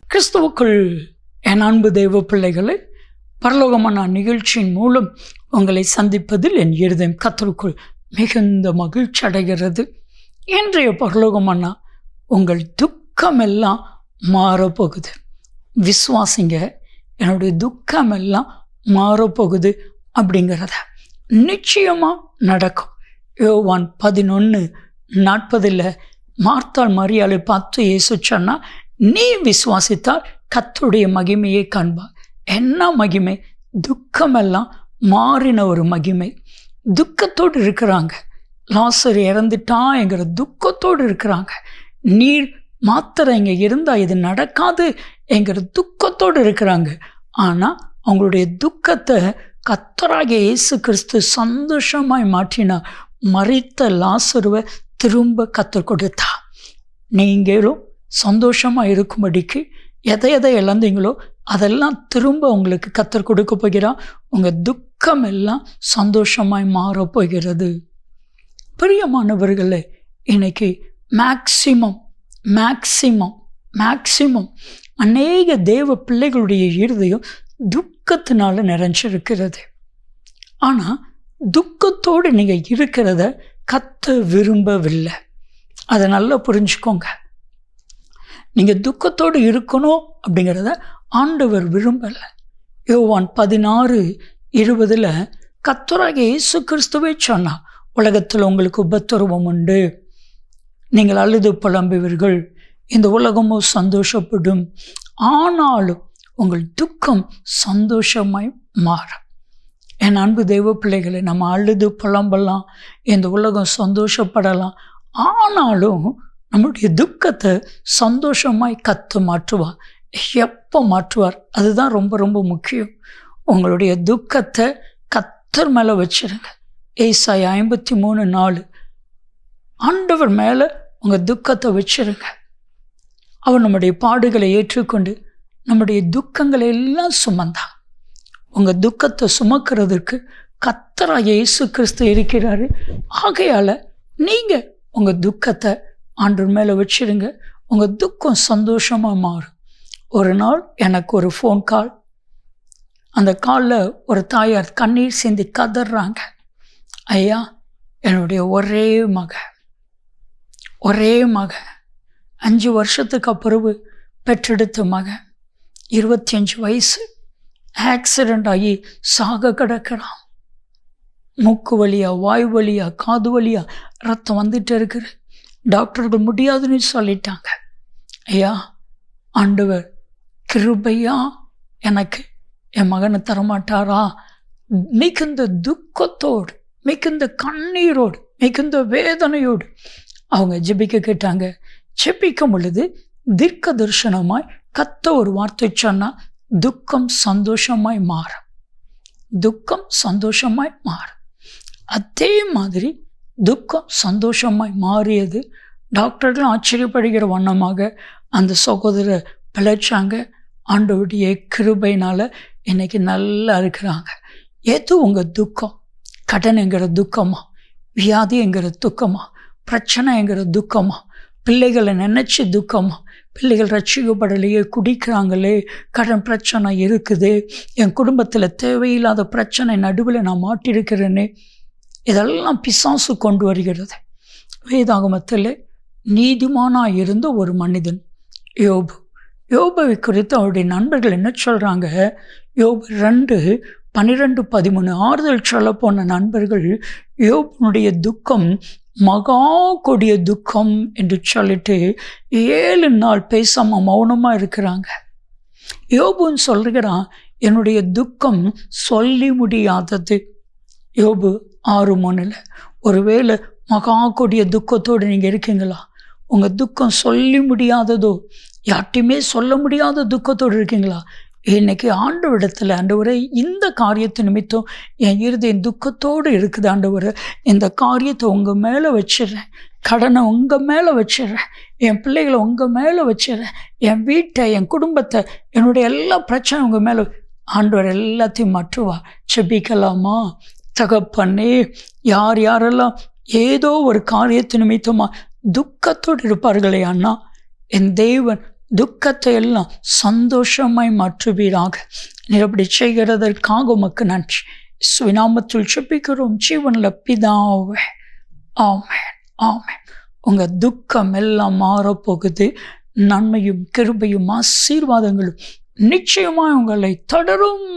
கிறிஸ்துவுக்குள் என் அன்பு தெய்வ பிள்ளைகளை, பரலோகமான நிகழ்ச்சியின் மூலம் உங்களை சந்திப்பதில் என் இருதயம் கர்த்தருக்குள் மிகுந்த மகிழ்ச்சி அடைகிறது. இன்றைய பரலோகமான உங்கள் துக்கமெல்லாம் மாறப்போகுது. விசுவாசிங்க, என்னுடைய துக்கமெல்லாம் மாறப்போகுது அப்படிங்கிறத நிச்சயமாக நடக்கும். யோவான் 11:40 மார்த்தாள் மரியாளை பார்த்து இயேசு சொன்னா, நீ விசுவாசித்தால் கர்த்தருடைய மகிமையை காண்பார். என்ன மகிமை? துக்கமெல்லாம் மாறின ஒரு மகிமை. துக்கத்தோடு இருக்கிறாங்க. லாசர் இறந்துட்டான் என்கிற துக்கத்தோடு இருக்கிறாங்க. நீர் மாத்திரம் இங்கே இருந்தால் இது நடக்காது என்கிற துக்கத்தோடு இருக்கிறாங்க. ஆனால் அவங்களுடைய துக்கத்தை கர்த்தராகிய இயேசு கிறிஸ்து சந்தோஷமாய் மாற்றினார். மரித்த லாசருவை திரும்ப கர்த்தர் கொடுத்தா. நீங்களும் சந்தோஷமாக இருக்கும்படிக்கு எதை இழந்தீங்களோ அதெல்லாம் திரும்ப உங்களுக்கு கர்த்தர் கொடுக்க போகிறார். உங்கள் துக்கம் எல்லாம் சந்தோஷமாய் மாறப்போகிறது. பிரியமானவர்களே, இன்னைக்கு மேக்சிமம் அநேக தேவ பிள்ளைகளுடைய இருதயம் துக்கத்தினால நிறைஞ்சிருக்கிறது. ஆனால் துக்கத்தோடு நீங்கள் இருக்கிறத கர்த்தர் விரும்பவில்லை. அதை நல்லா புரிஞ்சுக்கோங்க. நீங்கள் துக்கத்தோடு இருக்கணும் அப்படிங்கிறத ஆண்டவர் விரும்பலை. யோவான் 16:20 கர்த்தராகிய இயேசு கிறிஸ்துவே சொன்னார், உலகத்தில் உங்களுக்கு உபத்திரவம் உண்டு, நீங்கள் அழுது புலம்புவீர்கள், இந்த உலகமும் சந்தோஷப்படும், ஆனாலும் உங்கள் துக்கம் சந்தோஷமாய் மாறும். என் அன்பு தெய்வ பிள்ளைகளை, நம்ம அழுது புலம்பலாம், இந்த உலகம் சந்தோஷப்படலாம், ஆனாலும் நம்முடைய துக்கத்தை சந்தோஷமாய் கர்த்தர் மாற்றுவார். எப்போ மாற்றுவார்? அதுதான் ரொம்ப ரொம்ப முக்கியம். உங்களுடைய துக்கத்தை கர்த்தர் மேலே வச்சிருங்க. ஏசாயா 53:4 ஆண்டவர் மேலே உங்கள் துக்கத்தை வச்சிருங்க. அவர் நம்முடைய பாடுகளை ஏற்றுக்கொண்டு நம்முடைய துக்கங்களை எல்லாம் சுமந்தார். உங்கள் துக்கத்தை சுமக்கிறதுக்கு கர்த்தராகிய இயேசு கிறிஸ்து இருக்கிறாரு. ஆகையால் நீங்கள் உங்கள் துக்கத்தை ஆண்டவர் மேலே வச்சிருங்க. உங்கள் துக்கம் சந்தோஷமாக மாறும். ஒரு நாள் எனக்கு ஒரு ஃபோன் கால். அந்த காலில் ஒரு தாயார் கண்ணீர் சிந்தி கதறாங்க. ஐயா, என்னுடைய ஒரே மகன் 5 வருஷத்துக்கு அப்புறம் பெற்றெடுத்த மகன், 25 வயசு, ஆக்சிடெண்ட் ஆகி சாக கிடக்கிறான். மூக்கு வலியா, வாய் வலியா, காது வலியா, ரத்தம் வந்துட்டு இருக்கிற டாக்டர்கள் முடியாதுன்னு சொல்லிட்டாங்க. ஐயா, ஆண்டவர் கிருபையா எனக்கு என் மகனை தரமாட்டாரா? மிகுந்த துக்கத்தோடு, மிகுந்த கண்ணீரோடு, மிகுந்த வேதனையோடு அவங்க ஜெபிக்க கேட்டாங்க. ஜெபிக்கும் பொழுது தீர்க்க தரிசனமாய் கர்த்தர் ஒரு வார்த்தை சொன்னா, துக்கம் சந்தோஷமாய் மாறும். துக்கம் சந்தோஷமாய் மாறும். அதே மாதிரி துக்கம் சந்தோஷமாய் மாறியது. டாக்டர்கள் ஆச்சரியப்படுகிற வண்ணமாக அந்த சகோதரர் பிழைச்சாங்க. ஆண்டவருடைய கிருபையினால் இன்னைக்கு நல்லா இருக்கிறாங்க. எது உங்கள் துக்கம்? கடனுங்கிற துக்கமா? வியாதிங்கிற துக்கமா? பிரச்சனைங்கிற துக்கமா? பிள்ளைகளை நினச்சி துக்கமா? பிள்ளைகள் ரட்சிக்கப்படலையே, குடிக்கிறாங்களே, கடன் பிரச்சனை இருக்குது, என் குடும்பத்தில் தேவையில்லாத பிரச்சனை நடுவில் நான் மாட்டிருக்கிறேனே, இதெல்லாம் பிசாசு கொண்டு வருகிறது. வேதாகமத்தில் நீதிமானாக இருந்த ஒரு மனிதன் யோபுவை குறித்து அவருடைய நண்பர்கள் என்ன சொல்கிறாங்க? யோபு 2:12-13 ஆறுதல் சொல்ல போன நண்பர்கள் யோபுனுடைய துக்கம் மகா கொடிய துக்கம் என்று சொல்லிட்டு 7 நாள் பேசாமல் மௌனமாக இருக்கிறாங்க. யோபுன்னு சொல்கிறான், என்னுடைய துக்கம் சொல்லி முடியாதது. யோபு 6:3 ஒருவேளை மகா கொடிய துக்கத்தோடு நீங்கள் இருக்கீங்களா? உங்கள் துக்கம் சொல்லி முடியாததோ, யார்ட்டையுமே சொல்ல முடியாத துக்கத்தோடு இருக்கீங்களா? இன்னைக்கு ஆண்டவரிடத்தில், ஆண்டவரே, இந்த காரியத்தை நிமித்தம் என் இருதயம் துக்கத்தோடு இருக்குது ஆண்டவரே, இந்த காரியத்தை உங்கள் மேலே வச்சிடுறேன், கடனை உங்கள் மேலே வச்சிடுறேன், என் பிள்ளைகளை உங்கள் மேலே வச்சிடுறேன், என் வீட்டை, என் குடும்பத்தை, என்னுடைய எல்லா பிரச்சனையும் உங்கள் மேலே. ஆண்டவர் எல்லாத்தையும் மாற்றுவா. செபிக்கலாமா? தகப்பனே, யாரெல்லாம் ஏதோ ஒரு காரியத்து நிமித்தமாக துக்கத்தோடு இருப்பார்களே அண்ணா, என் தேவன் துக்கத்தை எல்லாம் சந்தோஷமாய் மாற்றுவீராக. நீர் அப்படி செய்கிறதற்காக உமக்கு நன்றி. சுவிநாமத்தில் செபிக்கிறோம் ஜீவன்ல பிதாவே, ஆமென், ஆமென். உங்க துக்கம் எல்லாம் மாறப்போகுது. நன்மையும் கிருபையும் ஆசீர்வாதங்களும் நிச்சயமாய் உங்களை தொடரும்.